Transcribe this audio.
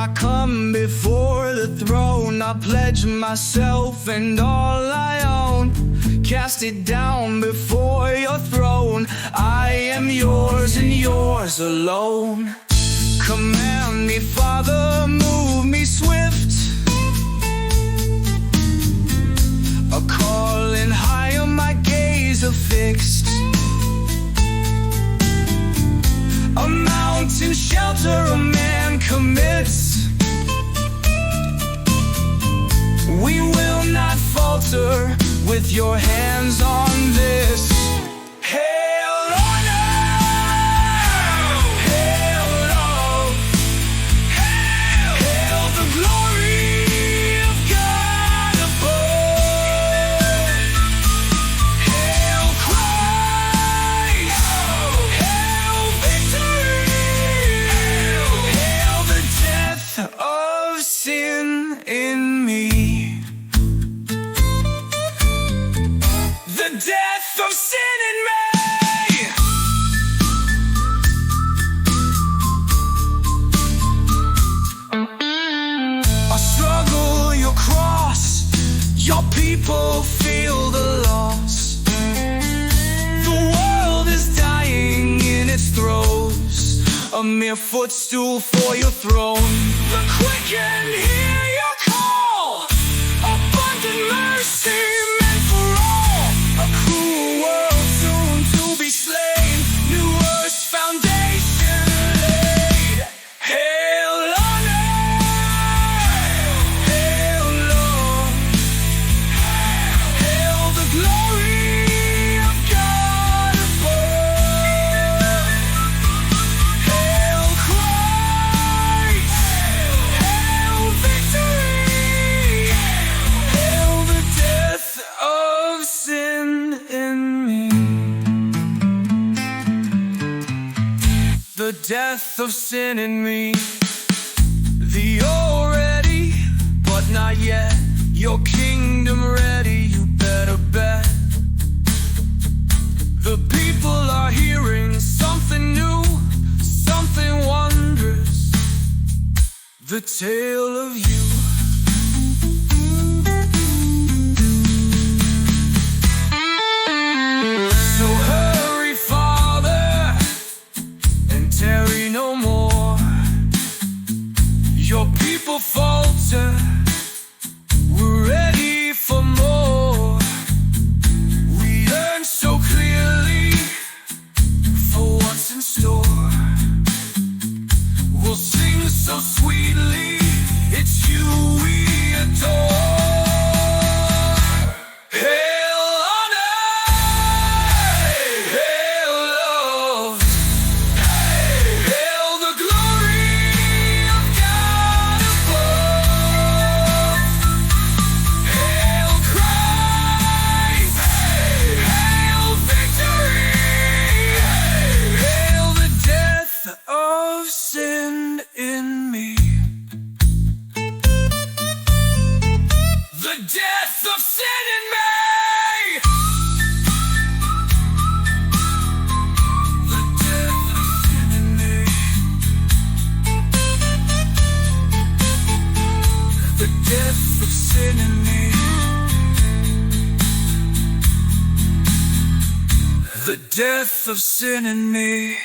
I come before the throne. I pledge myself and all I own. Cast it down before your throne. I am yours and yours alone. Command me, Father, move me swift. A calling higher, my gaze affixed. A mountain shelter a man commits. We will not falter with your hands on this. Hail honor, hail love, hail the glory of God above. Hail Christ, hail victory, hail the death of sin in me. The death of sin in me. I struggle your cross, your people feel the loss. The world is dying in its throes, a mere footstool for your throne. The quickened hear your call, abundant mercy meant for all. A cruel world soon to be slain, new earth's foundation laid. Hail honor, hail Lord, hail the glory of God above. Hail Christ, hail victory, hail the death of sin in me. The death of sin in me. The already, but not yet. Your kingdom ready, you better bet. The people are hearing something new, something wondrous. The tale of you. So hurry, Father, and tarry no more. Your people falter, we're ready for more. We learn so clearly for what's in store. We'll sing so sweetly, it's you we adore. Hail honor, hail love, hail the glory of God above. Hail Christ, hail victory, hail the death of sin in me. The death of sin in me. The death of sin in me. The death of sin in me. The death of sin in me.